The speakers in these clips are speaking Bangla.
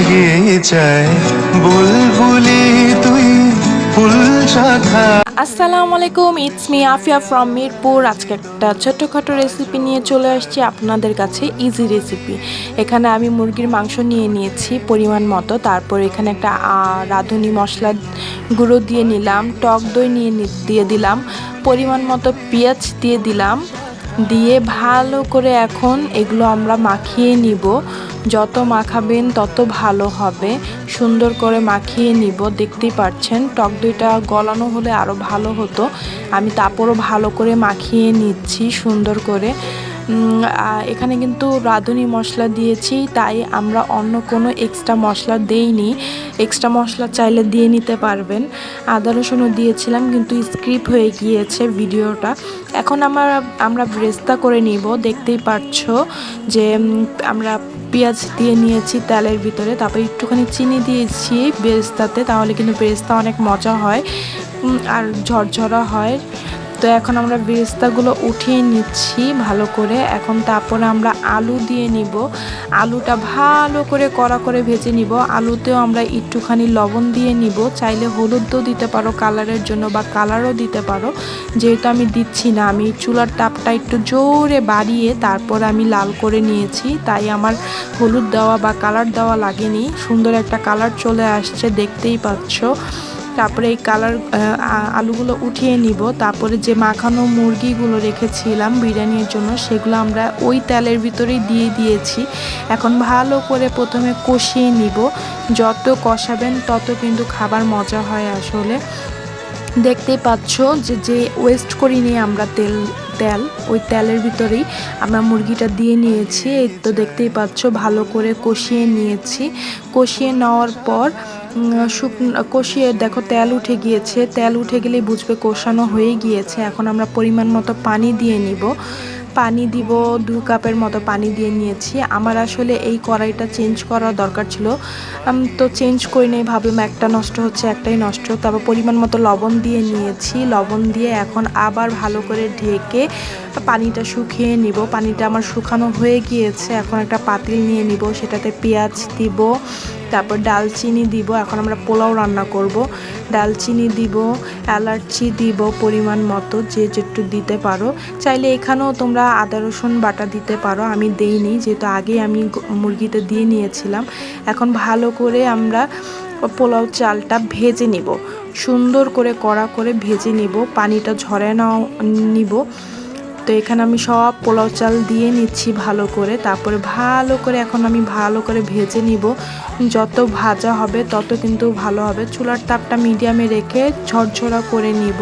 এগিয়ে যায় বুলবুলি তুই ফুল শাখা। আসসালামু আলাইকুম, it's me Afia from Mirpur. আজকে একটা ছোট্টখাটো রেসিপি নিয়ে চলে আসছি আপনাদের কাছে, ইজি রেসিপি। এখানে আমি মুরগির মাংস নিয়ে নিয়েছি পরিমাণ মতো, তারপর এখানে একটা রাঁধুনি মশলা গুঁড়ো দিয়ে নিলাম, টক দই দিয়ে দিলাম, পরিমাণ মতো পেঁয়াজ দিয়ে দিলাম, দিয়ে ভালো করে এখন এগুলো আমরা মাখিয়ে নিব। যত মাখাবেন তত ভালো হবে, সুন্দর করে মাখিয়ে নিব। দেখতেই পাচ্ছেন টক দইটা গলানো হলে আরও ভালো হতো, আমি তারপরও ভালো করে মাখিয়ে নিচ্ছি সুন্দর করে। এখানে কিন্তু রাঁধুনি মশলা দিয়েছি, তাই আমরা অন্য কোনো এক্সট্রা মশলা দেইনি। এক্সট্রা মশলা চাইলে দিয়ে নিতে পারবেন। আদা রসুনও দিয়েছিলাম কিন্তু স্কিপ হয়ে গিয়েছে ভিডিওটা। এখন আমরা ব্রেস্তা করে নিব। দেখতেই পাচ্ছো যে আমরা পেঁয়াজ দিয়ে নিয়েছি তেলের ভিতরে, তারপর একটুখানি চিনি দিয়েছি বেরেস্তাতে, তাহলে কিন্তু বেরেস্তা অনেক মজা হয় আর ঝরঝরা হয়। তো এখন আমরা বেরেস্তাগুলো উঠিয়ে নিচ্ছি ভালো করে। এখন তারপরে আমরা আলু দিয়ে নিব, আলুটা ভালো করে কড়া করে ভেজে নিব। আলুতেও আমরা একটুখানি লবণ দিয়ে নিব, চাইলে হলুদও দিতে পারো কালারের জন্য বা কালারও দিতে পারো। যেহেতু আমি দিচ্ছি না, আমি চুলার তাপটা একটু জোরে বাড়িয়ে তারপর আমি লাল করে নিয়েছি, তাই আমার হলুদ দেওয়া বা কালার দেওয়া লাগেনি। সুন্দর একটা কালার চলে আসছে, দেখতেই পাচ্ছ। তারপরে এই আলুগুলো উঠিয়ে নিব। তারপরে যে মাখানো মুরগিগুলো রেখেছিলাম বিরিয়ানির জন্য, সেগুলো আমরা ওই তেলের ভিতরেই দিয়ে দিয়েছি। এখন ভালো করে প্রথমে কষিয়ে নিব। যত কষাবেন তত কিন্তু খাবার মজা হয় আসলে। দেখতেই পাচ্ছ যে ওয়েস্ট করি নিয়ে আমরা তেল ওই তেলের ভিতরেই আমরা মুরগিটা দিয়ে নিয়েছি। এই তো দেখতেই পাচ্ছ ভালো করে কষিয়ে নিয়েছি। কষিয়ে নেওয়ার পর কষিয়ে দেখো তেল উঠে গিয়েছে, তেল উঠে গেলেই বুঝবে কষানো হয়ে গিয়েছে। এখন আমরা পরিমাণ মতো পানি দিয়ে নিব। পানি দিব 2 কাপের মতো পানি দিয়ে নিয়েছি। আমার আসলে এই কড়াইটা চেঞ্জ করার দরকার ছিল, তো চেঞ্জ করে নেই, ভাবলাম একটা নষ্ট হচ্ছে একটাই নষ্ট। তারপর পরিমাণ মতো লবণ দিয়ে নিয়েছি। লবণ দিয়ে এখন আবার ভালো করে ঢেকে পানিটা শুকিয়ে নিব। পানিটা আমার শুকানো হয়ে গিয়েছে। এখন একটা পাতিল নিয়ে নিব, সেটাতে পেঁয়াজ দিব, তারপর ডালচিনি দিব। এখন আমরা পোলাও রান্না করব। ডালচিনি দিব, এলাচি দিব পরিমাণ মতো, যে যেটু দিতে পারো। চাইলে এখানেও তোমরা আদা রসুন বাটা দিতে পারো, আমি দেইনি যেহেতু আগেই আমি মুরগিতে দিয়ে নিয়েছিলাম। এখন ভালো করে আমরা পোলাও চালটা ভেজে নিব, সুন্দর করে কড়া করে ভেজে নিব, পানিটা ঝরে নিব। তো এখানে আমি সব পোলাও চাল দিয়ে নিচ্ছি ভালো করে। তারপরে ভালো করে এখন আমি ভালো করে ভেজে নিব। যত ভাজা হবে তত কিন্তু ভালো হবে। চুলার তাপটা মিডিয়ামে রেখে ঝরঝরা করে নিব।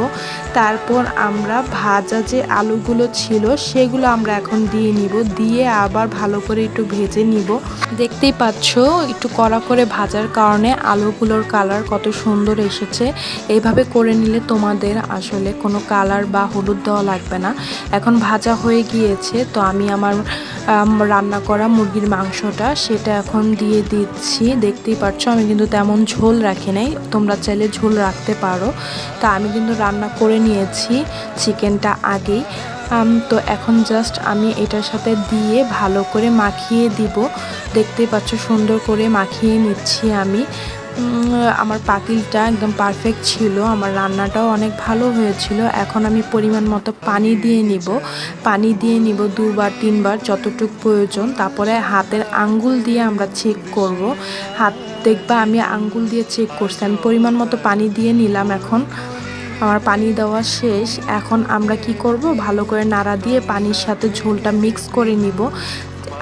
তারপর আমরা ভাজা যে আলুগুলো ছিল সেগুলো আমরা এখন দিয়ে নিব, দিয়ে আবার ভালো করে একটু ভেজে নিব। দেখতেই পাচ্ছ একটু কড়া করে ভাজার কারণে আলুগুলোর কালার কত সুন্দর এসেছে। এইভাবে করে নিলে তোমাদের আসলে কোনো কালার বা হলুদ দেওয়া লাগবে না। এখন ভাজা হয়ে গিয়েছে, তো আমি আমার রান্না করা মুরগির মাংসটা সেটা এখন দিয়ে দিচ্ছি। দেখতেই পাচ্ছ আমি কিন্তু তেমন ঝোল রাখি নাই, তোমরা চাইলে ঝোল রাখতে পারো। তা আমি কিন্তু রান্না করে নিয়েছি চিকেনটা আগেই। তো এখন জাস্ট আমি এটার সাথে দিয়ে ভালো করে মাখিয়ে দিব। দেখতেই পাচ্ছ সুন্দর করে মাখিয়ে নিচ্ছি আমি। আমার পাতিলটা একদম পারফেক্ট ছিল, আমার রান্নাটাও অনেক ভালো হয়েছিল। এখন আমি পরিমাণ মতো পানি দিয়ে নিব। পানি দিয়ে নিব 2-3 বার যতটুকু প্রয়োজন। তারপরে হাতের আঙ্গুল দিয়ে আমরা চেক করব। দেখবা আমি আঙ্গুল দিয়ে চেক করছি। আমি পরিমাণ মতো পানি দিয়ে নিলাম। এখন আমার পানি দেওয়া শেষ। এখন আমরা কি করব, ভালো করে নাড়া দিয়ে পানির সাথে ঝোলটা মিক্স করে নিব।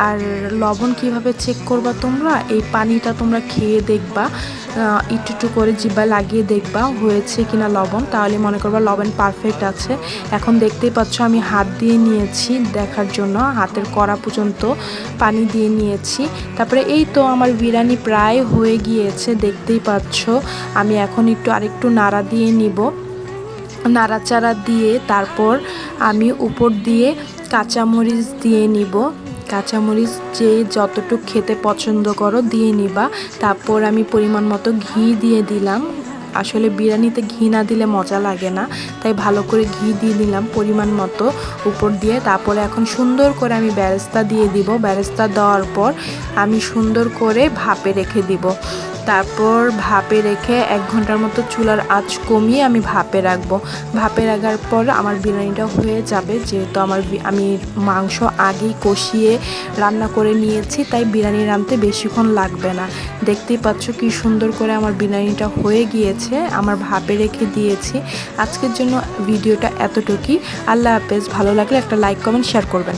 আর লবণ কিভাবে চেক করবা তোমরা, এই পানিটা তোমরা খেয়ে দেখবা, একটু একটু করে জিহ্বায় লাগিয়ে দেখবা হয়েছে কিনা লবণ, তাহলে মনে করবা লবণ পারফেক্ট আছে। এখন দেখতেই পাচ্ছ আমি হাত দিয়ে নিয়েছি দেখার জন্য, হাতের কড়া পর্যন্ত পানি দিয়ে নিয়েছি। তারপরে এই তো আমার বিরিয়ানি প্রায় হয়ে গিয়েছে, দেখতেই পাচ্ছ। আমি এখন আরেকটু নাড়া দিয়ে নিব। নাড়াচাড়া দিয়ে তারপর আমি উপর দিয়ে কাঁচামরিচ দিয়ে নিব। কাঁচামরিচ যে যতটুকু খেতে পছন্দ করো দিয়ে নিবা। তারপর আমি পরিমাণ মতো ঘি দিয়ে দিলাম। আসলে বিরিয়ানিতে ঘি না দিলে মজা লাগে না, তাই ভালো করে ঘি দিয়ে দিলাম পরিমাণ মতো উপর দিয়ে। তারপরে এখন সুন্দর করে আমি বেরেস্তা দিয়ে দিব। বেরেস্তা দেওয়ার পর আমি সুন্দর করে ভাপে রেখে দিব। তারপর ভাপে রেখে 1 ঘন্টার মতো চুলার আঁচ কমিয়ে আমি ভাপে রাখবো। ভাপে রাখার পর আমার বিরিয়ানিটা হয়ে যাবে, যেহেতু আমি মাংস আগেই কষিয়ে রান্না করে নিয়েছি, তাই বিরিয়ানি রাঁধতে বেশিক্ষণ লাগবে না। দেখতেই পাচ্ছ কি সুন্দর করে আমার বিরিয়ানিটা হয়ে গিয়েছে, আমার ভাপে রেখে দিয়েছি। আজকের জন্য ভিডিওটা এতটুকুই। আল্লাহ হাফেজ। ভালো লাগলে একটা লাইক কমেন্ট শেয়ার করবেন।